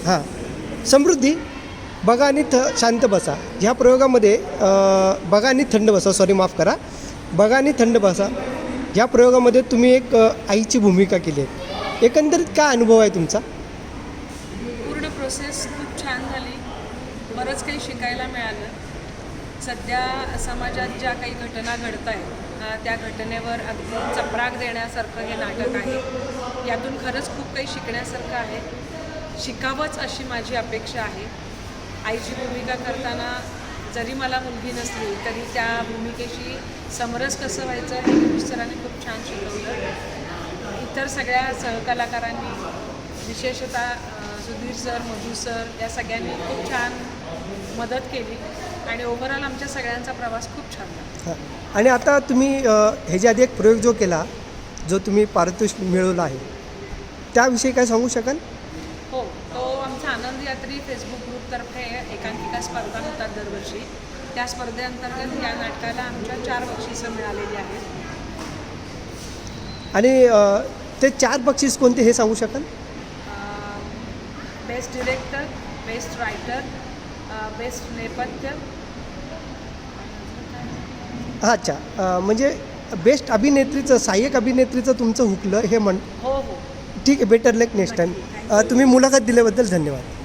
हां, समृद्धी, बघा आणि शांत बसा ह्या प्रयोगामध्ये बघा आणि थंड बसा, सॉरी माफ करा, बघा आणि थंड बसा ह्या प्रयोगामध्ये तुम्ही एक आईची भूमिका केली आहे. एकंदरीत काय अनुभव आहे तुमचा? पूर्ण प्रोसेस खूप छान झाली. बरंच काही शिकायला मिळालं. सध्या समाजात ज्या काही घटना घडत आहेत त्या घटनेवर अगदी चपराक देण्यासारखं हे नाटक आहे. यातून खरंच खूप काही शिकण्यासारखं आहे. शिकावंच अशी माझी अपेक्षा आहे. आईची भूमिका करताना जरी मला मुलगी नसली तरी त्या भूमिकेशी समरस कसं व्हायचं हे गिरीश सरांनी खूप छान शिकवलं. इतर सगळ्या सहकलाकारांनी, विशेषतः सुधीर सर, मधू सर या सगळ्यांनी खूप छान मदत केली आणि ओव्हरऑल आमच्या सगळ्यांचा प्रवास खूप छान झाला. आणि आता तुम्ही ह्याच्या आधी एक प्रयोग जो केला, जो तुम्ही पारितोषिक मिळवला आहे, त्याविषयी काय सांगू शकाल? हो, तो आमचा आनंद यात्री फेसबुक ग्रुपतर्फे एकांकिका स्पर्धा होतात दरवर्षी. त्या स्पर्धेअंतर्गत या नाटकाला आमच्या 4 बक्षिसं मिळालेली आहेत. आणि ते 4 बक्षीस कोणते हे सांगू शकाल? Best director, best writer, best नेपथ्य. अच्छा, म्हणजे बेस्ट अभिनेत्रीचं, सहाय्यक अभिनेत्रीचं तुमचं हुकलं हे हो. ठीक आहे. बेटर लक नेक्स्ट टाईम. तुम्ही मुलाखत दिल्याबद्दल धन्यवाद.